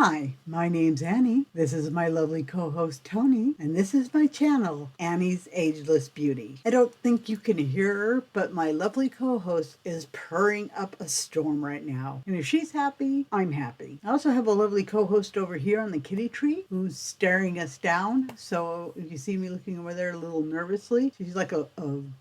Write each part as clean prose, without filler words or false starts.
Hi, my name's Annie. This is my lovely co-host Tony, and this is my channel, Annie's Ageless Beauty. I don't think you can hear her, but my lovely co-host is purring up a storm right now. And if she's happy, I'm happy. I also have a lovely co-host over here on the kitty tree who's staring us down. So if you see me looking over there a little nervously, she's like a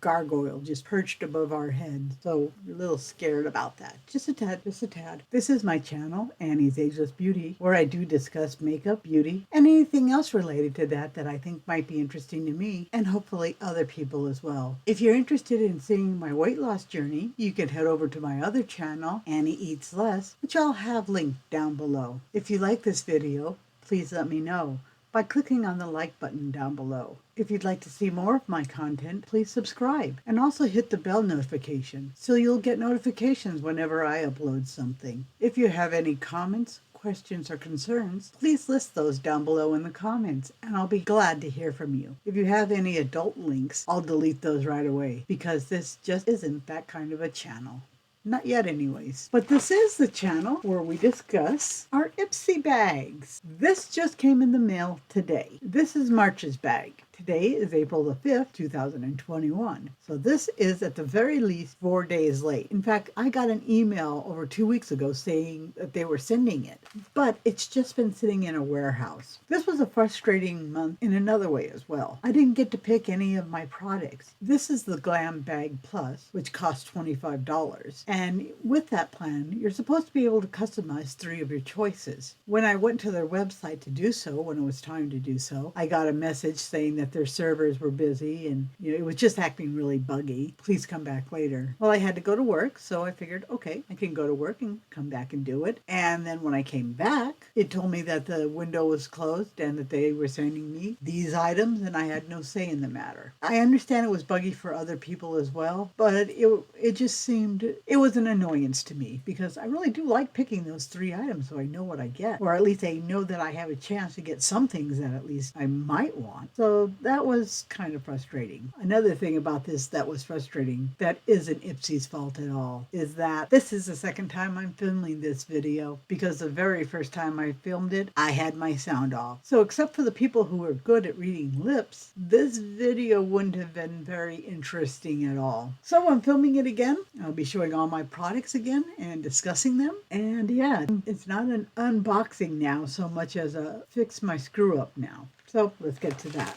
gargoyle just perched above our heads. So we're a little scared about that. Just a tad, just a tad. This is my channel, Annie's Ageless Beauty, where I do discuss makeup, beauty, and anything else related to that I think might be interesting to me and hopefully other people as well. If you're interested in seeing my weight loss journey, you can head over to my other channel, Annie Eats Less, which I'll have linked down below. If you like this video, please let me know by clicking on the like button down below. If you'd like to see more of my content, please subscribe and also hit the bell notification so you'll get notifications whenever I upload something. If you have any comments, questions, or concerns, please list those down below in the comments and I'll be glad to hear from you. If you have any adult links, I'll delete those right away because this just isn't that kind of a channel. Not yet anyways. But this is the channel where we discuss our Ipsy bags. This just came in the mail today. This is March's bag. Today is April the 5th, 2021. So this is at the very least 4 days late. In fact, I got an email over 2 weeks ago saying that they were sending it, but it's just been sitting in a warehouse. This was a frustrating month in another way as well. I didn't get to pick any of my products. This is the Glambag Plus, which costs $25. And with that plan, you're supposed to be able to customize 3 of your choices. When I went to their website to do so, when it was time to do so, I got a message saying that their servers were busy and it was just acting really buggy. Please come back later. Well, I had to go to work, so I figured, okay, I can go to work and come back and do it. And then when I came back, it told me that the window was closed and that they were sending me these items and I had no say in the matter. I understand it was buggy for other people as well, but it just seemed, it was an annoyance to me because I really do like picking those 3 items so I know what I get, or at least I know that I have a chance to get some things that at least I might want. So that was kind of frustrating. Another thing about this that was frustrating that isn't Ipsy's fault at all is that this is the second time I'm filming this video because the very first time I filmed it, I had my sound off. So except for the people who are good at reading lips, this video wouldn't have been very interesting at all. So I'm filming it again. I'll be showing all my products again and discussing them. And yeah, it's not an unboxing now so much as a fix my screw up now. So let's get to that.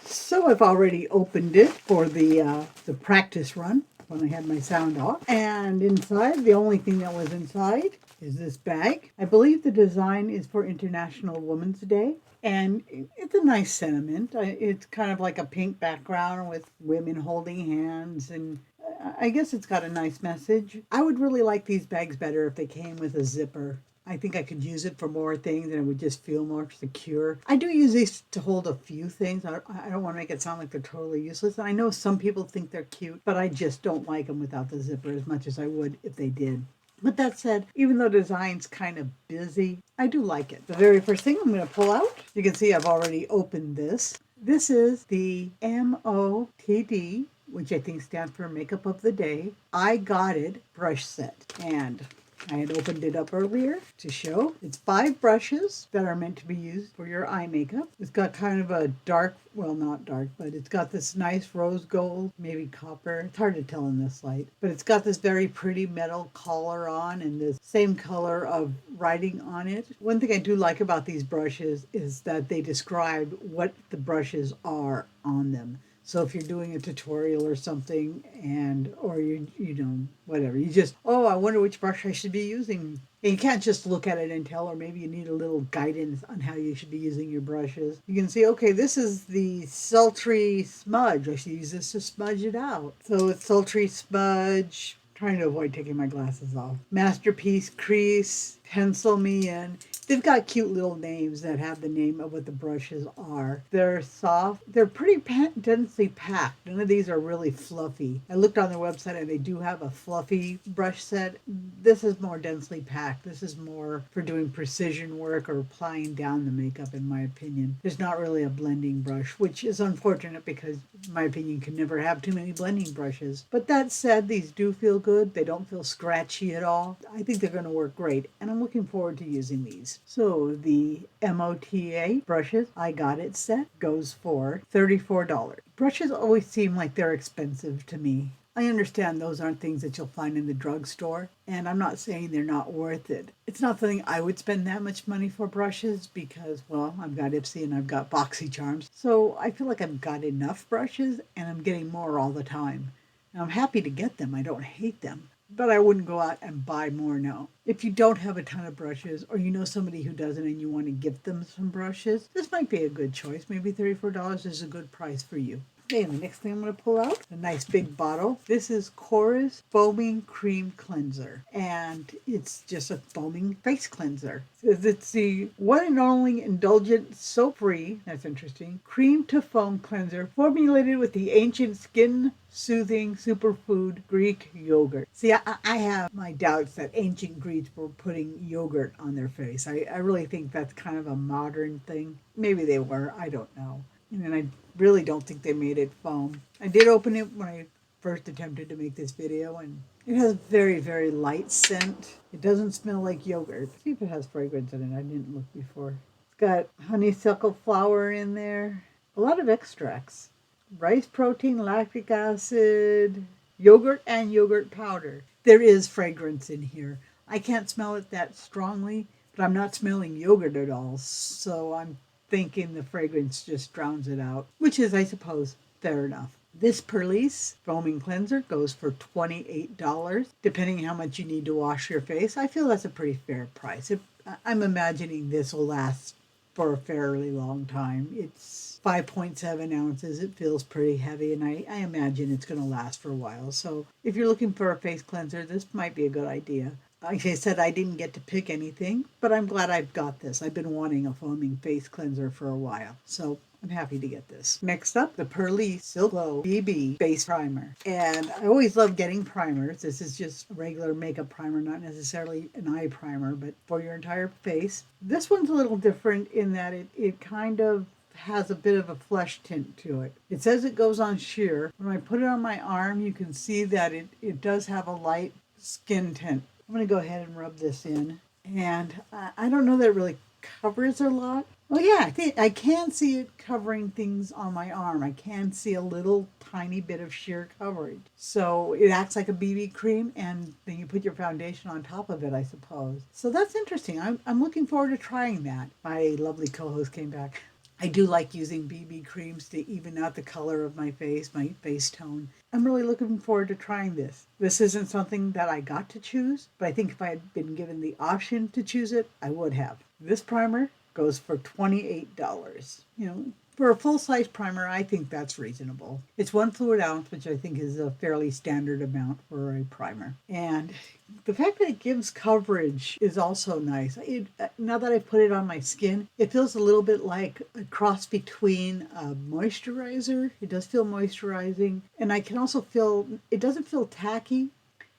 So I've already opened it for the practice run when I had my sound off. And inside, the only thing that was inside is this bag. I believe the design is for International Women's Day. And it's a nice sentiment. It's kind of like a pink background with women holding hands, and I guess it's got a nice message. I would really like these bags better if they came with a zipper. I think I could use it for more things and it would just feel more secure. I do use these to hold a few things. I don't want to make it sound like they're totally useless. And I know some people think they're cute, but I just don't like them without the zipper as much as I would if they did. But that said, even though the design's kind of busy, I do like it. The very first thing I'm going to pull out, you can see I've already opened this. This is the MOTD, which I think stands for Makeup of the Day. I Got It brush set. And I had opened it up earlier to show. It's 5 brushes that are meant to be used for your eye makeup. It's got kind of a dark, well, not dark, but it's got this nice rose gold, maybe copper. It's hard to tell in this light. But it's got this very pretty metal collar on and this same color of writing on it. One thing I do like about these brushes is that they describe what the brushes are on them. So if you're doing a tutorial or something or you know, whatever, you just, oh, I wonder which brush I should be using. And you can't just look at it and tell, or maybe you need a little guidance on how you should be using your brushes. You can see, okay, this is the sultry smudge. I should use this to smudge it out. So it's sultry smudge. Trying to avoid taking my glasses off. Masterpiece crease, pencil me in. They've got cute little names that have the name of what the brushes are. They're soft. They're pretty densely packed. None of these are really fluffy. I looked on their website and they do have a fluffy brush set. This is more densely packed. This is more for doing precision work or applying down the makeup, in my opinion. There's not really a blending brush, which is unfortunate because, in my opinion, you can never have too many blending brushes. But that said, these do feel good. They don't feel scratchy at all. I think they're going to work great. And I'm looking forward to using these. So the MOTA brushes, I got it set, goes for $34. Brushes always seem like they're expensive to me. I understand those aren't things that you'll find in the drugstore, and I'm not saying they're not worth it. It's not something I would spend that much money for brushes because, well, I've got Ipsy and I've got BoxyCharms. So I feel like I've got enough brushes and I'm getting more all the time. And I'm happy to get them. I don't hate them. But I wouldn't go out and buy more now. If you don't have a ton of brushes or you know somebody who doesn't and you want to gift them some brushes, this might be a good choice. Maybe $34 is a good price for you. Okay, and the next thing I'm going to pull out, a nice big bottle. This is Korres Foaming Cream Cleanser, and it's just a foaming face cleanser. It's the one and only indulgent, soap-free, that's interesting, cream to foam cleanser formulated with the ancient skin-soothing superfood Greek yogurt. See, I have my doubts that ancient Greeks were putting yogurt on their face. I really think that's kind of a modern thing. Maybe they were, I don't know. And I really don't think they made it foam. I did open it when I first attempted to make this video, and it has a very, very light scent. It doesn't smell like yogurt. See if it has fragrance in it. I didn't look before. It's got honeysuckle flower in there. A lot of extracts. Rice protein, lactic acid, yogurt, and yogurt powder. There is fragrance in here. I can't smell it that strongly, but I'm not smelling yogurt at all, so I'm thinking the fragrance just drowns it out, which is, I suppose, fair enough. This Perlice foaming cleanser goes for $28, depending how much you need to wash your face. I feel that's a pretty fair price. I'm imagining this will last for a fairly long time. It's 5.7 ounces. It feels pretty heavy, and I imagine it's going to last for a while. So if you're looking for a face cleanser, this might be a good idea. Like I said, I didn't get to pick anything, but I'm glad I've got this. I've been wanting a foaming face cleanser for a while, so I'm happy to get this. Next up, the Perlice Silk Glow BB Face Primer. And I always love getting primers. This is just a regular makeup primer, not necessarily an eye primer, but for your entire face. This one's a little different in that it kind of has a bit of a flesh tint to it. It says it goes on sheer. When I put it on my arm, you can see that it does have a light skin tint. I'm going to go ahead and rub this in. And I don't know that it really covers a lot. Well, yeah, I can see it covering things on my arm. I can see a little tiny bit of sheer coverage. So it acts like a BB cream, and then you put your foundation on top of it, I suppose. So that's interesting. I'm looking forward to trying that. My lovely co-host came back. I do like using BB creams to even out the color of my face tone. I'm really looking forward to trying this. This isn't something that I got to choose, but I think if I had been given the option to choose it, I would have. This primer goes for $28. For a full-size primer, I think that's reasonable. It's 1 fluid ounce, which I think is a fairly standard amount for a primer. And the fact that it gives coverage is also nice. Now that I've put it on my skin, it feels a little bit like a cross between a moisturizer. It does feel moisturizing. And I can also feel, it doesn't feel tacky.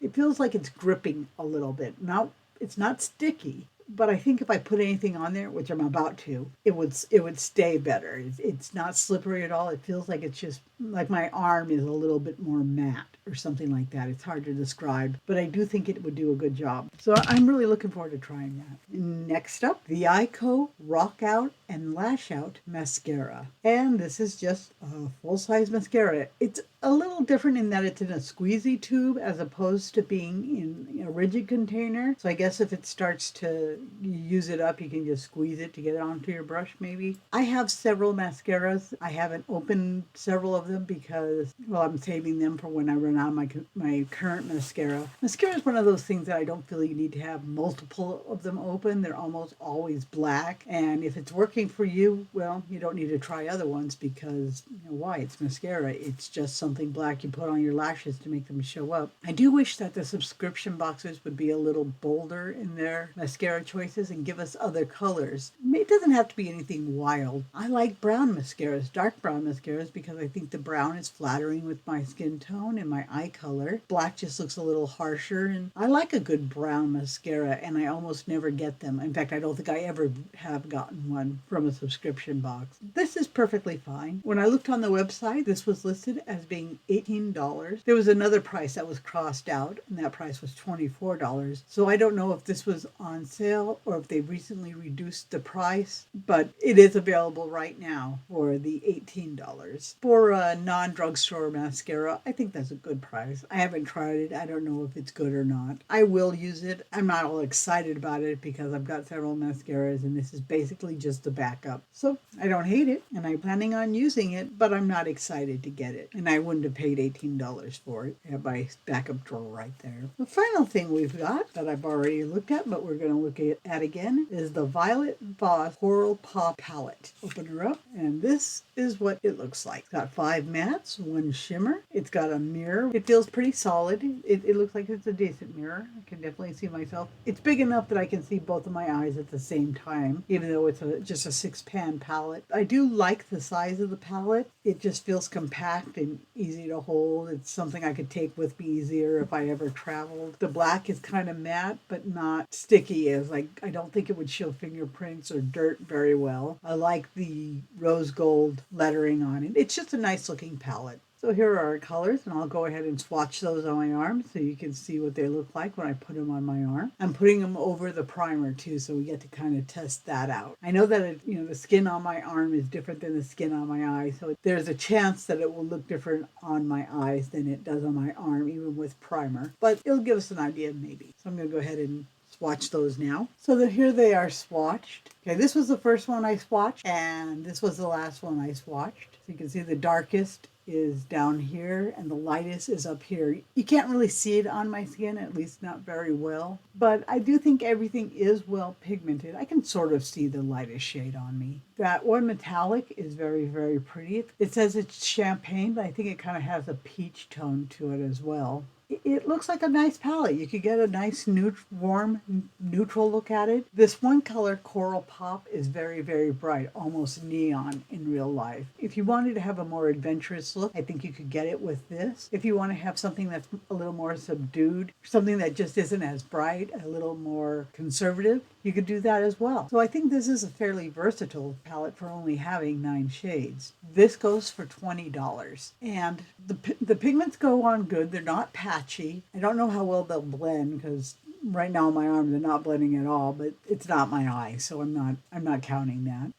It feels like it's gripping a little bit. Now, it's not sticky. But I think if I put anything on there, which I'm about to, it would stay better. It's not slippery at all. It feels like it's just like my arm is a little bit more matte or something like that. It's hard to describe, but I do think it would do a good job. So I'm really looking forward to trying that. Next up, the Ico Rock Out and Lash Out Mascara. And this is just a full-size mascara. It's a little different in that it's in a squeezy tube as opposed to being in a rigid container. So I guess if it starts to use it up, you can just squeeze it to get it onto your brush maybe. I have several mascaras. I haven't opened several of them because, well, I'm saving them for when I run out of my current mascara. Mascara is one of those things that I don't feel you need to have multiple of them open. They're almost always black. And if it's working for you, well, you don't need to try other ones because, why? It's mascara. It's just something black you put on your lashes to make them show up. I do wish that the subscription boxes would be a little bolder in their mascara choices and give us other colors. It doesn't have to be anything wild. I like brown mascaras, dark brown mascaras, because I think the brown is flattering with my skin tone and my eye color. Black just looks a little harsher, and I like a good brown mascara, and I almost never get them. In fact, I don't think I ever have gotten one from a subscription box. This is perfectly fine. When I looked on the website, this was listed as being $18. There was another price that was crossed out, and that price was $20. $24. So I don't know if this was on sale or if they recently reduced the price, but it is available right now for the $18. For a non-drugstore mascara, I think that's a good price. I haven't tried it. I don't know if it's good or not. I will use it. I'm not all excited about it because I've got several mascaras and this is basically just a backup. So I don't hate it and I'm planning on using it, but I'm not excited to get it. And I wouldn't have paid $18 for it. I have my backup drawer right there. The final thing we've got that I've already looked at, but we're going to look at again, is the Violet Voss Coral Pop Palette. Open her up, and this is what it looks like. It's got 5 mattes, 1 shimmer. It's got a mirror. It feels pretty solid. It looks like it's a decent mirror. I can definitely see myself. It's big enough that I can see both of my eyes at the same time, even though it's just a 6-pan palette. I do like the size of the palette. It just feels compact and easy to hold. It's something I could take with me easier if I ever traveled. The black is kind of matte, but not sticky. As like, I don't think it would show fingerprints or dirt very well. I like the rose gold lettering on it. It's just a nice looking palette. So here are our colors, and I'll go ahead and swatch those on my arm so you can see what they look like when I put them on my arm. I'm putting them over the primer too, so we get to kind of test that out. I know that the skin on my arm is different than the skin on my eye, so there's a chance that it will look different on my eyes than it does on my arm, even with primer. But it'll give us an idea maybe. So I'm going to go ahead and swatch those now. So here they are swatched. Okay, this was the first one I swatched, and this was the last one I swatched. So you can see the darkest is down here and the lightest is up here. You can't really see it on my skin, at least not very well, but I do think everything is well pigmented. I can sort of see the lightest shade on me. That one metallic is very, very pretty. It says it's champagne, but I think it kind of has a peach tone to it as well. It looks like a nice palette. You could get a nice warm neutral look at it. This one color, Coral Pop, is very, very bright, almost neon in real life. If you wanted to have a more adventurous look, I think you could get it with this. If you want to have something that's a little more subdued, something that just isn't as bright, a little more conservative, you could do that as well. So I think this is a fairly versatile palette for only having 9 shades. This goes for $20. And the pigments go on good. They're not patchy. I don't know how well they'll blend because right now on my arm they're not blending at all, but it's not my eye, so I'm not counting that.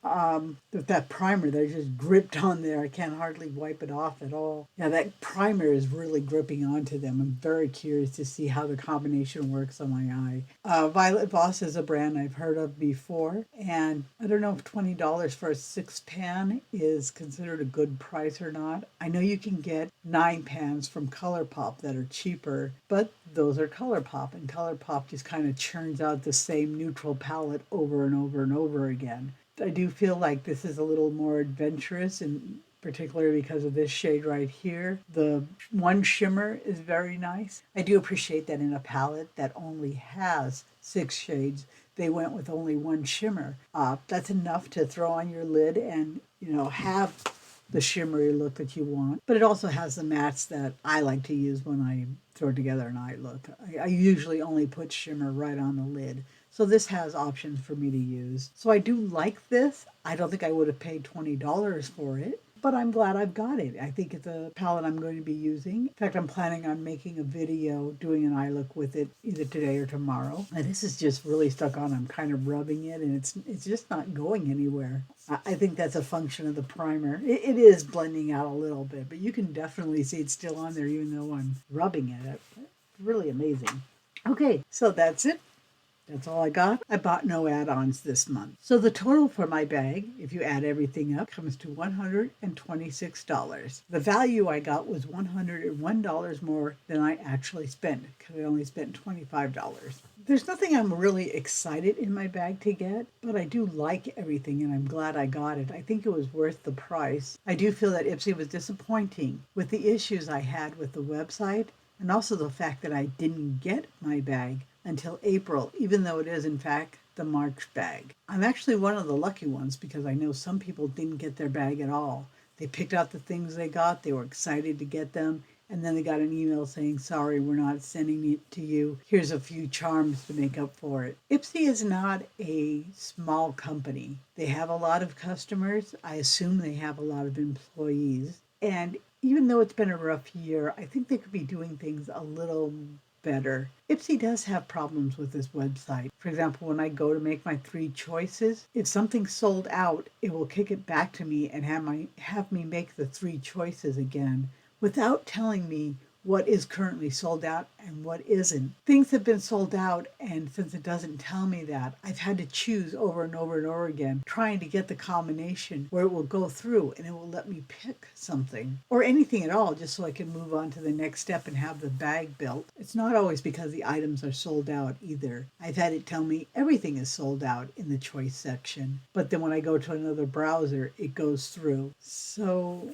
With that primer, they're just gripped on there. I can't hardly wipe it off at all. Yeah, that primer is really gripping onto them. I'm very curious to see how the combination works on my eye. Violet Voss is a brand I've heard of before, and I don't know if $20 for a 6-pan is considered a good price or not. I know you can get 9 pans from ColourPop that are cheaper, but those are ColourPop, and ColourPop just kind of churns out the same neutral palette over and over and over again. I do feel like this is a little more adventurous, and particularly because of this shade right here. The one shimmer is very nice. I do appreciate that in a palette that only has 6 shades, they went with only 1 shimmer. That's enough to throw on your lid and have the shimmery look that you want. But it also has the mattes that I like to use when I throw together an eye look. I usually only put shimmer right on the lid. So this has options for me to use. So I do like this. I don't think I would have paid $20 for it, but I'm glad I've got it. I think it's a palette I'm going to be using. In fact, I'm planning on making a video doing an eye look with it either today or tomorrow. And this is just really stuck on. I'm kind of rubbing it and it's just not going anywhere. I think that's a function of the primer. It is blending out a little bit, but you can definitely see it's still on there even though I'm rubbing it. It's really amazing. Okay, so that's it. That's all I got. I bought no add-ons this month. So the total for my bag, if you add everything up, comes to $126. The value I got was $101 more than I actually spent because I only spent $25. There's nothing I'm really excited in my bag to get, but I do like everything and I'm glad I got it. I think it was worth the price. I do feel that Ipsy was disappointing with the issues I had with the website and also the fact that I didn't get my bag until April, even though it is in fact the March bag. I'm actually one of the lucky ones because I know some people didn't get their bag at all. They picked out the things they got, they were excited to get them, and then they got an email saying, sorry, we're not sending it to you. Here's a few charms to make up for it. Ipsy is not a small company. They have a lot of customers. I assume they have a lot of employees. And even though it's been a rough year, I think they could be doing things a little better. Ipsy does have problems with this website. For example, when I go to make my 3 choices, if something's sold out, it will kick it back to me and have me make the 3 choices again without telling me what is currently sold out and what isn't. Things have been sold out, and since it doesn't tell me that, I've had to choose over and over and over again, trying to get the combination where it will go through and it will let me pick something or anything at all, just so I can move on to the next step and have the bag built. It's not always because the items are sold out either. I've had it tell me everything is sold out in the choice section, but then when I go to another browser, it goes through. So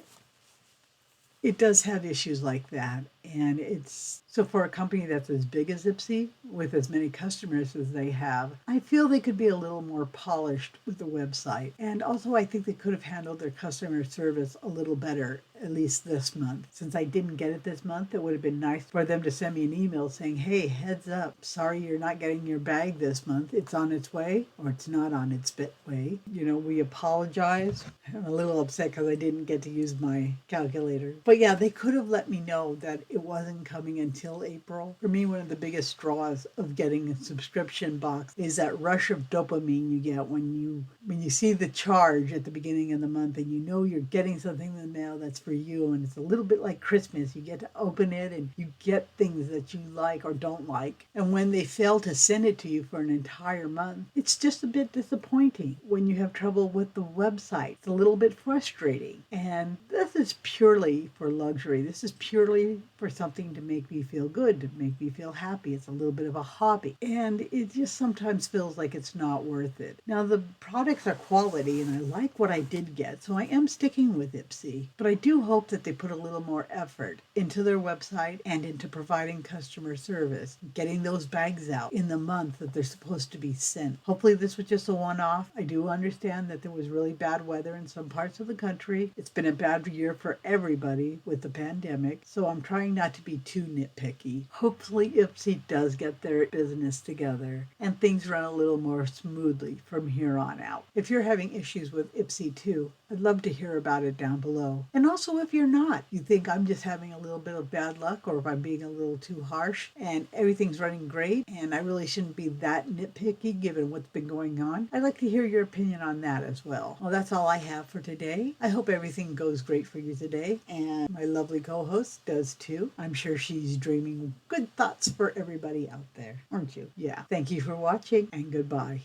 it does have issues like that. And it's so for a company that's as big as Ipsy, with as many customers as they have, I feel they could be a little more polished with the website. And also, I think they could have handled their customer service a little better, at least this month. Since I didn't get it this month, it would have been nice for them to send me an email saying, hey, heads up, sorry you're not getting your bag this month. It's on its way, or it's not on its way. We apologize. I'm a little upset because I didn't get to use my calculator. But yeah, they could have let me know that it wasn't coming until April. For me, one of the biggest straws of getting a subscription box is that rush of dopamine you get when you see the charge at the beginning of the month and you know you're getting something in the mail that's for you, and it's a little bit like Christmas. You get to open it and you get things that you like or don't like. And when they fail to send it to you for an entire month, it's just a bit disappointing. When you have trouble with the website, it's a little bit frustrating. And this is purely for luxury. This is purely for something to make me feel good, to make me feel happy. It's a little bit of a hobby. And it just sometimes feels like it's not worth it. Now, the products are quality and I like what I did get, so I am sticking with Ipsy. But I do hope that they put a little more effort into their website and into providing customer service, getting those bags out in the month that they're supposed to be sent. Hopefully this was just a one-off. I do understand that there was really bad weather in some parts of the country. It's been a bad year for everybody with the pandemic, so I'm trying not to be too nitpicky. Hopefully Ipsy does get their business together and things run a little more smoothly from here on out. If you're having issues with Ipsy too, I'd love to hear about it down below. And also if you're not, you think I'm just having a little bit of bad luck, or if I'm being a little too harsh and everything's running great and I really shouldn't be that nitpicky given what's been going on, I'd like to hear your opinion on that as well. Well, that's all I have for today. I hope everything goes great for you today, and my lovely co-host does too. I'm sure she's dreaming good thoughts for everybody out there, aren't you? Yeah. Thank you for watching, and goodbye.